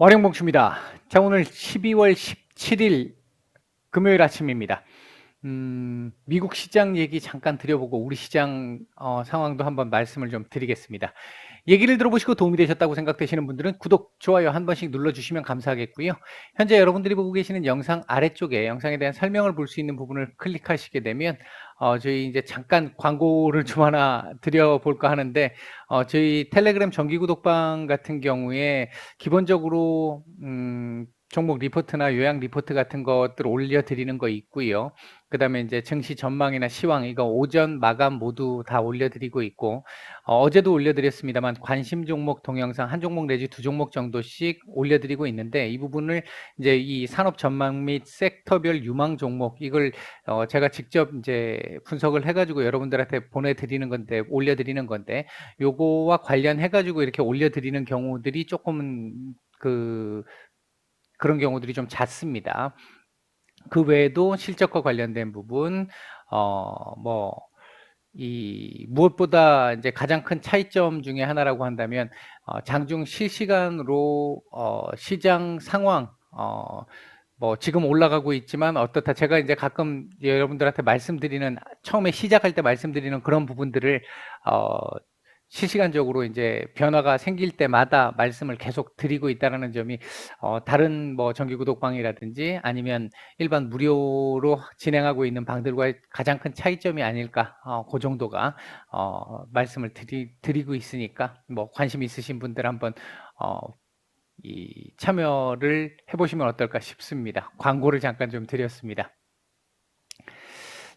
월영봉수입니다. 자, 오늘 12월 17일 금요일 아침입니다. 미국 시장 얘기 잠깐 드려보고 우리 시장 상황도 한번 말씀을 좀 드리겠습니다. 얘기를 들어보시고 도움이 되셨다고 생각되시는 분들은 구독, 좋아요 한 번씩 눌러주시면 감사하겠고요. 현재 여러분들이 보고 계시는 영상 아래쪽에 영상에 대한 설명을 볼 수 있는 부분을 클릭하시게 되면 저희 이제 잠깐 광고를 좀 하나 드려볼까 하는데 저희 텔레그램 정기 구독방 같은 경우에 기본적으로 종목 리포트나 요약 리포트 같은 것들 올려드리는 거 있고요. 그 다음에 이제 증시 전망이나 시황, 이거 오전 마감 모두 다 올려드리고 있고, 어제도 올려드렸습니다만 관심 종목 동영상 한 종목 내지 두 종목 정도씩 올려드리고 있는데, 이 부분을 이제 이 산업 전망 및 섹터별 유망 종목, 이걸 제가 직접 이제 분석을 해가지고 여러분들한테 보내드리는 건데, 올려드리는 건데, 요거와 관련해가지고 이렇게 올려드리는 경우들이 조금 그런 경우들이 좀 잦습니다. 그 외에도 실적과 관련된 부분, 무엇보다 이제 가장 큰 차이점 중에 하나라고 한다면, 장중 실시간으로, 시장 상황, 지금 올라가고 있지만 어떻다. 제가 이제 가끔 여러분들한테 말씀드리는, 처음에 시작할 때 말씀드리는 그런 부분들을, 실시간적으로 이제 변화가 생길 때마다 말씀을 계속 드리고 있다는 점이 다른 정기 구독방이라든지 아니면 일반 무료로 진행하고 있는 방들과의 가장 큰 차이점이 아닐까, 그 정도가 말씀을 드리고 있으니까 관심 있으신 분들 한번 참여를 해보시면 어떨까 싶습니다. 광고를 잠깐 좀 드렸습니다.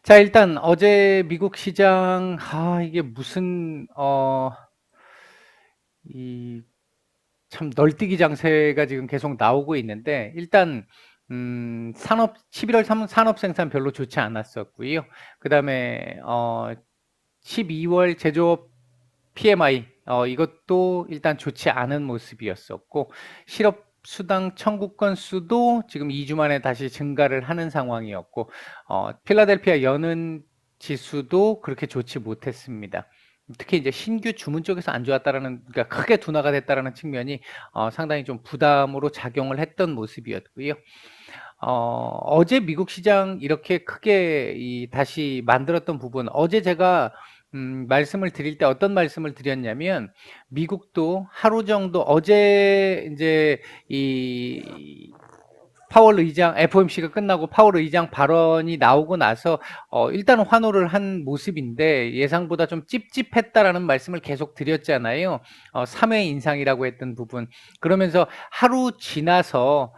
자, 일단 어제 미국 시장 이게 무슨 참 널뛰기 장세가 지금 계속 나오고 있는데, 일단 11월 산업 생산 별로 좋지 않았었고요. 그 다음에 12월 제조업 PMI 이것도 일단 좋지 않은 모습이었었고, 실업 수당 청구 건수도 지금 2주 만에 다시 증가를 하는 상황이었고, 필라델피아 연은 지수도 그렇게 좋지 못했습니다. 특히 이제 신규 주문 쪽에서 안 좋았다라는, 그러니까 크게 둔화가 됐다라는 측면이 상당히 좀 부담으로 작용을 했던 모습이었고요. 어제 미국 시장 이렇게 크게 다시 만들었던 부분, 어제 제가 말씀을 드릴 때 어떤 말씀을 드렸냐면, 미국도 하루 정도, 어제 이제 파월 의장, FOMC가 끝나고 파월 의장 발언이 나오고 나서 일단 환호를 한 모습인데, 예상보다 좀 찝찝했다라는 말씀을 계속 드렸잖아요. 3회 인상이라고 했던 부분. 그러면서 하루 지나서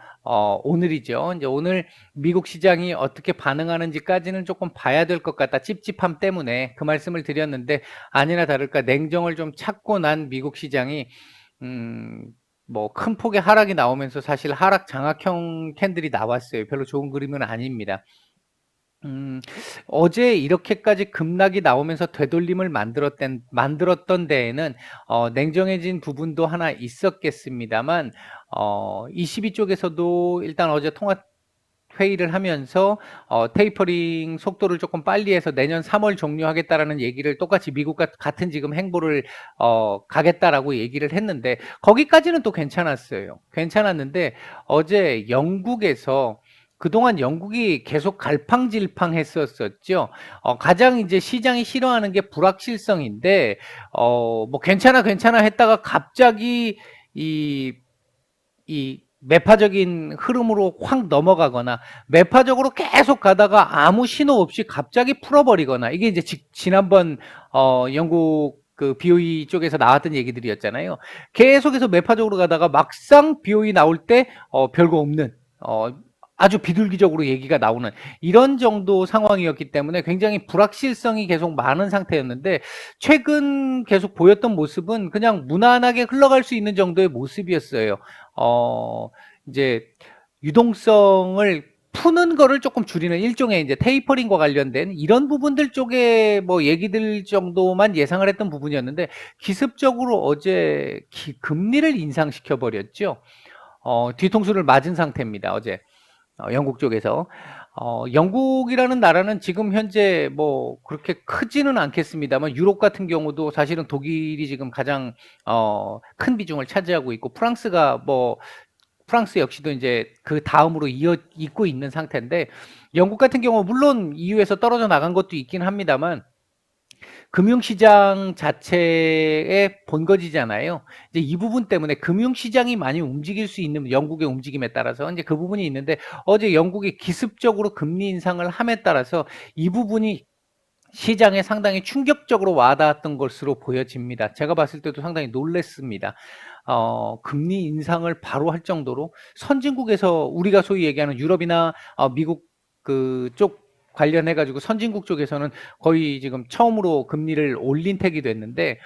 오늘이죠. 이제 오늘 미국 시장이 어떻게 반응하는지까지는 조금 봐야 될 것 같다. 찝찝함 때문에 그 말씀을 드렸는데, 아니나 다를까 냉정을 좀 찾고 난 미국 시장이 큰 폭의 하락이 나오면서 사실 하락 장악형 캔들이 나왔어요. 별로 좋은 그림은 아닙니다. 어제 이렇게까지 급락이 나오면서 되돌림을 만들었던 데에는 냉정해진 부분도 하나 있었겠습니다만, 22 쪽에서도 일단 어제 통화 회의를 하면서 테이퍼링 속도를 조금 빨리 해서 내년 3월 종료하겠다라는 얘기를, 똑같이 미국 같은 지금 행보를 가겠다라고 얘기를 했는데, 거기까지는 또 괜찮았어요. 괜찮았는데 어제 영국에서, 그동안 영국이 계속 갈팡질팡했었죠. 가장 이제 시장이 싫어하는 게 불확실성인데, 괜찮아 했다가 갑자기 이 매파적인 흐름으로 확 넘어가거나, 매파적으로 계속 가다가 아무 신호 없이 갑자기 풀어버리거나, 이게 이제 지난번 영국 그 BOE 쪽에서 나왔던 얘기들이었잖아요. 계속해서 매파적으로 가다가 막상 BOE 나올 때 별거 없는, 아주 비둘기적으로 얘기가 나오는 이런 정도 상황이었기 때문에 굉장히 불확실성이 계속 많은 상태였는데, 최근 계속 보였던 모습은 그냥 무난하게 흘러갈 수 있는 정도의 모습이었어요. 이제 유동성을 푸는 거를 조금 줄이는 일종의 이제 테이퍼링과 관련된 이런 부분들 쪽에 얘기들 정도만 예상을 했던 부분이었는데, 기습적으로 어제 금리를 인상시켜 버렸죠. 뒤통수를 맞은 상태입니다. 어제 영국 쪽에서. 영국이라는 나라는 지금 현재 그렇게 크지는 않겠습니다만, 유럽 같은 경우도 사실은 독일이 지금 가장 큰 비중을 차지하고 있고, 프랑스가 프랑스 역시도 이제 그 다음으로 잇고 있는 상태인데 영국 같은 경우 물론 EU에서 떨어져 나간 것도 있긴 합니다만 금융시장 자체의 본거지잖아요. 이제 이 부분 때문에 금융시장이 많이 움직일 수 있는 영국의 움직임에 따라서 이제 그 부분이 있는데 어제 영국이 기습적으로 금리 인상을 함에 따라서 이 부분이 시장에 상당히 충격적으로 와닿았던 것으로 보여집니다. 제가 봤을 때도 상당히 놀랬습니다. 금리 인상을 바로 할 정도로 선진국에서 우리가 소위 얘기하는 유럽이나 미국 그쪽 관련해가지고 선진국 쪽에서는 거의 지금 처음으로 금리를 올린 택이 됐는데,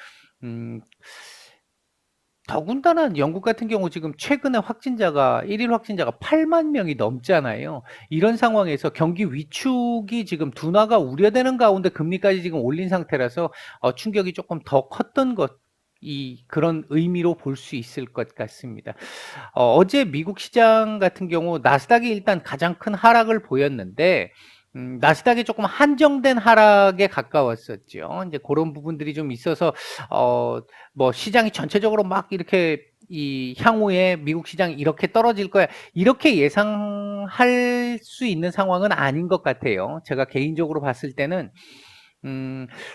더군다나 영국 같은 경우 지금 최근에 확진자가, 1일 확진자가 8만 명이 넘잖아요. 이런 상황에서 경기 위축이 지금 둔화가 우려되는 가운데 금리까지 지금 올린 상태라서 충격이 조금 더 컸던 그런 의미로 볼 수 있을 것 같습니다. 어제 미국 시장 같은 경우 나스닥이 일단 가장 큰 하락을 보였는데 나스닥이 조금 한정된 하락에 가까웠었죠. 이제 그런 부분들이 좀 있어서 뭐 시장이 전체적으로 막 이렇게 이 향후에 미국 시장이 이렇게 떨어질 거야 이렇게 예상할 수 있는 상황은 아닌 것 같아요. 제가 개인적으로 봤을 때는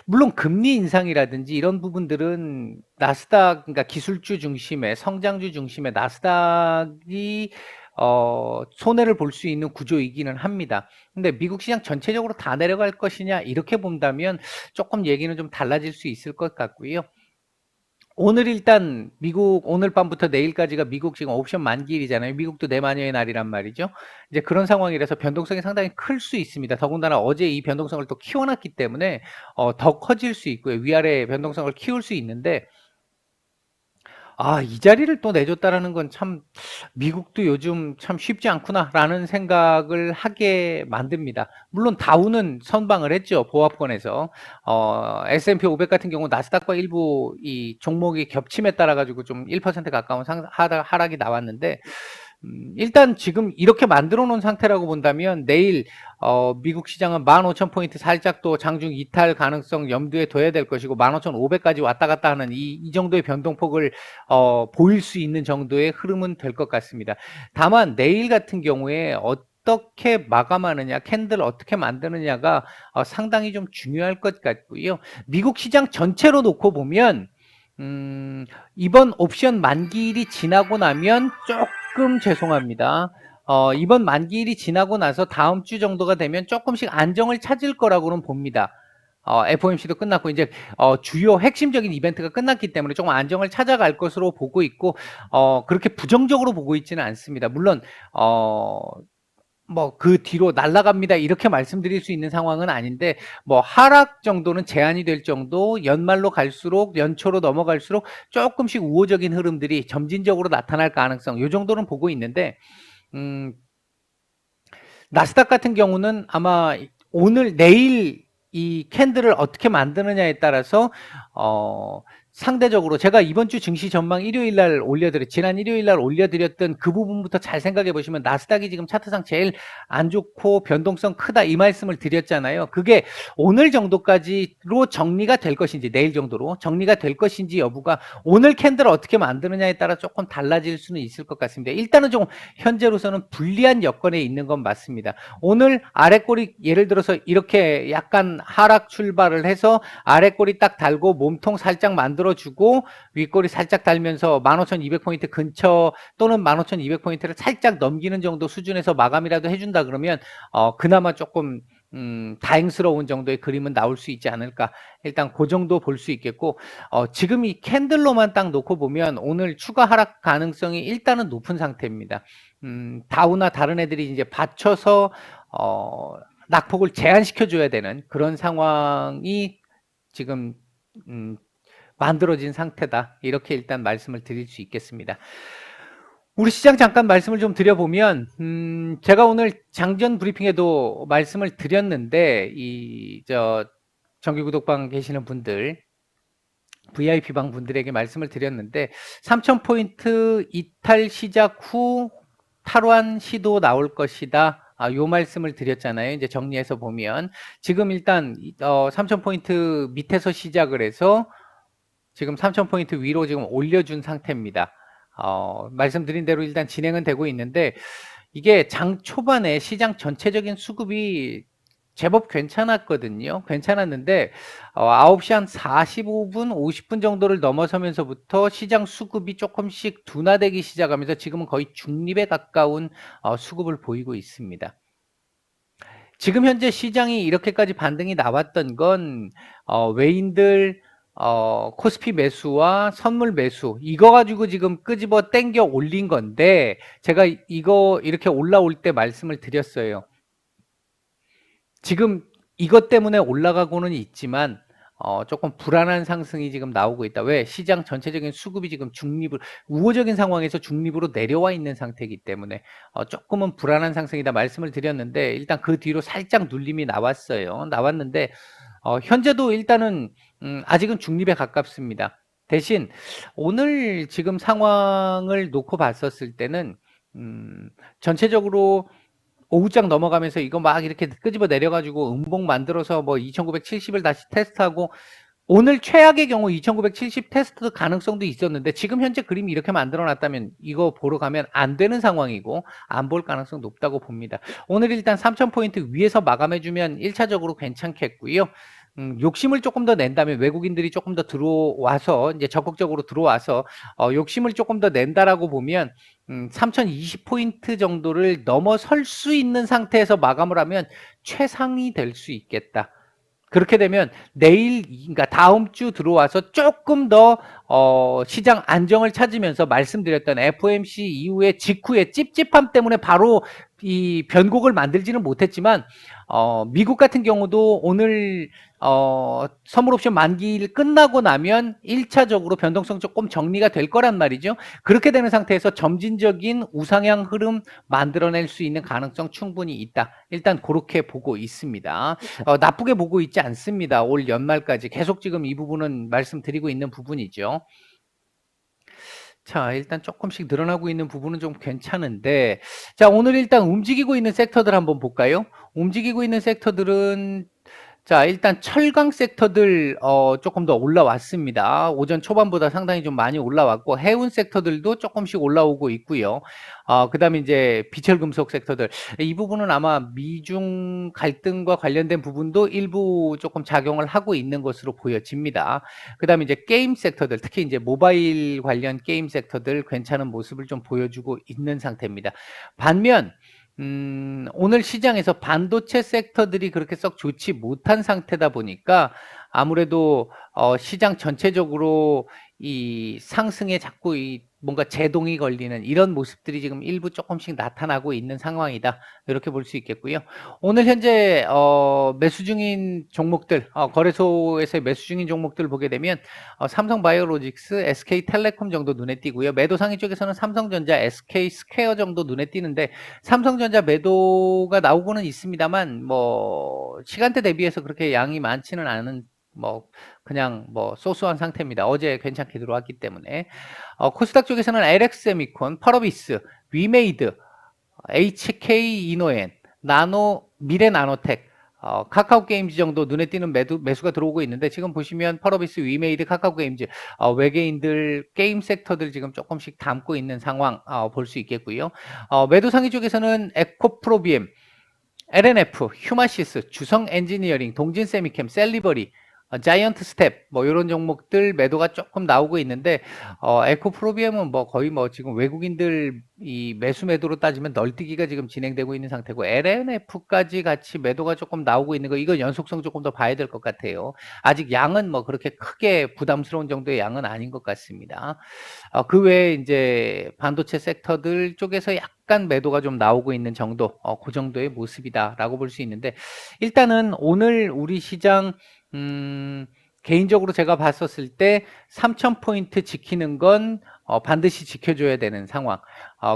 물론 금리 인상이라든지 이런 부분들은 나스닥, 그러니까 기술주 중심의 성장주 중심의 나스닥이 손해를 볼 수 있는 구조이기는 합니다. 근데 미국 시장 전체적으로 다 내려갈 것이냐 이렇게 본다면 조금 얘기는 좀 달라질 수 있을 것 같고요. 오늘 일단 미국 오늘 밤부터 내일까지가 미국 지금 옵션 만기일이잖아요. 미국도 내마녀의 날이란 말이죠. 이제 그런 상황이라서 변동성이 상당히 클 수 있습니다. 더군다나 어제 이 변동성을 또 키워놨기 때문에 더 커질 수 있고요. 위아래 변동성을 키울 수 있는데 이 자리를 또 내줬다라는 건 참 미국도 요즘 참 쉽지 않구나라는 생각을 하게 만듭니다. 물론 다우는 선방을 했죠. 보합권에서. S&P 500 같은 경우 나스닥과 일부 이 종목이 겹침에 따라 가지고 좀 1% 가까운 하락이 나왔는데 일단 지금 이렇게 만들어 놓은 상태라고 본다면 내일 미국 시장은 15,000포인트 살짝 또 장중 이탈 가능성 염두에 둬야 될 것이고 15,500까지 왔다 갔다 하는 이 정도의 변동폭을 보일 수 있는 정도의 흐름은 될 것 같습니다. 다만 내일 같은 경우에 어떻게 마감하느냐, 캔들을 어떻게 만드느냐가 상당히 좀 중요할 것 같고요. 미국 시장 전체로 놓고 보면 이번 옵션 만기일이 지나고 나면 조금 죄송합니다. 이번 만기일이 지나고 나서 다음 주 정도가 되면 조금씩 안정을 찾을 거라고는 봅니다. FOMC도 끝났고 이제 주요 핵심적인 이벤트가 끝났기 때문에 조금 안정을 찾아갈 것으로 보고 있고 그렇게 부정적으로 보고 있지는 않습니다. 물론 뭐 그 뒤로 날아갑니다 이렇게 말씀드릴 수 있는 상황은 아닌데 뭐 하락 정도는 제한이 될 정도 연말로 갈수록 연초로 넘어갈수록 조금씩 우호적인 흐름들이 점진적으로 나타날 가능성 이 정도는 보고 있는데 나스닥 같은 경우는 아마 오늘 내일 이 캔들을 어떻게 만드느냐에 따라서 상대적으로 제가 이번 주 증시 전망 지난 일요일 날 올려드렸던 그 부분부터 잘 생각해 보시면 나스닥이 지금 차트상 제일 안 좋고 변동성 크다 이 말씀을 드렸잖아요. 그게 오늘 정도까지로 정리가 될 것인지 내일 정도로 정리가 될 것인지 여부가 오늘 캔들을 어떻게 만드느냐에 따라 조금 달라질 수는 있을 것 같습니다. 일단은 좀 현재로서는 불리한 여건에 있는 건 맞습니다. 오늘 아래꼬리 예를 들어서 이렇게 약간 하락 출발을 해서 아래꼬리 딱 달고 몸통 살짝 만들어주고 윗꼬리 살짝 달면서 15,200포인트 근처 또는 15,200포인트를 살짝 넘기는 정도 수준에서 마감이라도 해준다 그러면 그나마 조금 다행스러운 정도의 그림은 나올 수 있지 않을까. 일단 그 정도 볼 수 있겠고 지금 이 캔들로만 딱 놓고 보면 오늘 추가 하락 가능성이 일단은 높은 상태입니다. 다우나 다른 애들이 이제 받쳐서 낙폭을 제한시켜 줘야 되는 그런 상황이 지금 만들어진 상태다. 이렇게 일단 말씀을 드릴 수 있겠습니다. 우리 시장 잠깐 말씀을 좀 드려보면 제가 오늘 장전 브리핑에도 말씀을 드렸는데 정기 구독방 계시는 분들 VIP방 분들에게 말씀을 드렸는데 3,000포인트 이탈 시작 후 탈환 시도 나올 것이다. 요 말씀을 드렸잖아요. 이제 정리해서 보면 지금 일단 3,000포인트 밑에서 시작을 해서 지금 3,000포인트 위로 지금 올려준 상태입니다. 말씀드린 대로 일단 진행은 되고 있는데 이게 장 초반에 시장 전체적인 수급이 제법 괜찮았거든요. 괜찮았는데 9시 한 45분, 50분 정도를 넘어서면서부터 시장 수급이 조금씩 둔화되기 시작하면서 지금은 거의 중립에 가까운 수급을 보이고 있습니다. 지금 현재 시장이 이렇게까지 반등이 나왔던 건 외인들 코스피 매수와 선물 매수 이거 가지고 지금 끄집어 땡겨 올린 건데 제가 이거 이렇게 올라올 때 말씀을 드렸어요. 지금 이것 때문에 올라가고는 있지만 조금 불안한 상승이 지금 나오고 있다. 왜? 시장 전체적인 수급이 지금 중립을 우호적인 상황에서 중립으로 내려와 있는 상태이기 때문에 조금은 불안한 상승이다 말씀을 드렸는데 일단 그 뒤로 살짝 눌림이 나왔어요. 나왔는데 현재도 일단은 아직은 중립에 가깝습니다. 대신 오늘 지금 상황을 놓고 봤었을 때는 전체적으로 오후장 넘어가면서 이거 막 이렇게 끄집어 내려가지고 음봉 만들어서 뭐 2970을 다시 테스트하고 오늘 최악의 경우 2970 테스트 가능성도 있었는데 지금 현재 그림이 이렇게 만들어 놨다면 이거 보러 가면 안 되는 상황이고 안 볼 가능성 높다고 봅니다. 오늘 일단 3000포인트 위에서 마감해주면 1차적으로 괜찮겠고요. 욕심을 조금 더 낸다면 외국인들이 조금 더 들어와서 이제 적극적으로 들어와서 욕심을 조금 더 낸다라고 보면 3020포인트 정도를 넘어설 수 있는 상태에서 마감을 하면 최상이 될 수 있겠다. 그렇게 되면 내일, 그러니까 다음 주 들어와서 조금 더 시장 안정을 찾으면서 말씀드렸던 FOMC 이후에 직후에 찝찝함 때문에 바로 이 변곡을 만들지는 못했지만 미국 같은 경우도 오늘 선물옵션 만기일 끝나고 나면 1차적으로 변동성 조금 정리가 될 거란 말이죠. 그렇게 되는 상태에서 점진적인 우상향 흐름 만들어낼 수 있는 가능성 충분히 있다. 일단 그렇게 보고 있습니다. 나쁘게 보고 있지 않습니다. 올 연말까지 계속 지금 이 부분은 말씀드리고 있는 부분이죠. 자, 일단 조금씩 늘어나고 있는 부분은 좀 괜찮은데, 자, 오늘 일단 움직이고 있는 섹터들 한번 볼까요? 움직이고 있는 섹터들은 자, 일단 철강 섹터들 조금 더 올라왔습니다. 오전 초반보다 상당히 좀 많이 올라왔고 해운 섹터들도 조금씩 올라오고 있고요. 그다음에 이제 비철금속 섹터들 이 부분은 아마 미중 갈등과 관련된 부분도 일부 조금 작용을 하고 있는 것으로 보여집니다. 그다음에 이제 게임 섹터들 특히 이제 모바일 관련 게임 섹터들 괜찮은 모습을 좀 보여주고 있는 상태입니다. 반면 오늘 시장에서 반도체 섹터들이 그렇게 썩 좋지 못한 상태다 보니까 아무래도 시장 전체적으로 이 상승에 자꾸 이 뭔가 제동이 걸리는 이런 모습들이 지금 일부 조금씩 나타나고 있는 상황이다. 이렇게 볼 수 있겠고요. 오늘 현재 매수 중인 종목들, 거래소에서 매수 중인 종목들 보게 되면 삼성바이오로직스, SK텔레콤 정도 눈에 띄고요. 매도 상위 쪽에서는 삼성전자, SK스퀘어 정도 눈에 띄는데 삼성전자 매도가 나오고는 있습니다만 뭐 시간대 대비해서 그렇게 양이 많지는 않은 뭐 그냥 뭐 소소한 상태입니다. 어제 괜찮게 들어왔기 때문에 코스닥 쪽에서는 LX세미콘, 펄어비스, 위메이드, HK이노엔, 나노 미래나노텍, 카카오게임즈 정도 눈에 띄는 매수가 들어오고 있는데 지금 보시면 펄어비스, 위메이드, 카카오게임즈 외계인들 게임 섹터들 지금 조금씩 담고 있는 상황 볼 수 있겠고요. 매도 상위 쪽에서는 에코프로비엠, LNF, 휴마시스, 주성엔지니어링, 동진세미캠, 셀리버리, 자이언트 스텝 뭐 이런 종목들 매도가 조금 나오고 있는데 에코프로비엠은 뭐 거의 뭐 지금 외국인들 이 매수 매도로 따지면 널뛰기가 지금 진행되고 있는 상태고 LNF까지 같이 매도가 조금 나오고 있는 거 이거 연속성 조금 더 봐야 될 것 같아요. 아직 양은 뭐 그렇게 크게 부담스러운 정도의 양은 아닌 것 같습니다. 그 외에 이제 반도체 섹터들 쪽에서 약간 매도가 좀 나오고 있는 정도, 그 정도의 모습이다라고 볼 수 있는데 일단은 오늘 우리 시장 개인적으로 제가 봤었을 때 3000포인트 지키는 건 반드시 지켜줘야 되는 상황.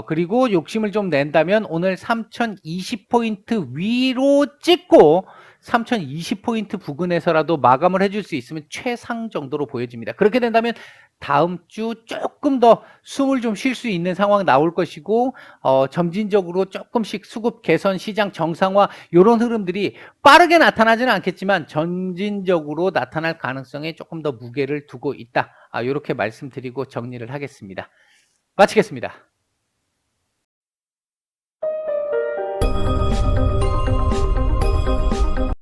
그리고 욕심을 좀 낸다면 오늘 3020포인트 위로 찍고 3020포인트 부근에서라도 마감을 해줄 수 있으면 최상 정도로 보여집니다. 그렇게 된다면 다음 주 조금 더 숨을 좀 쉴 수 있는 상황 나올 것이고 점진적으로 조금씩 수급 개선, 시장 정상화 이런 흐름들이 빠르게 나타나지는 않겠지만 점진적으로 나타날 가능성에 조금 더 무게를 두고 있다. 이렇게 말씀드리고 정리를 하겠습니다. 마치겠습니다.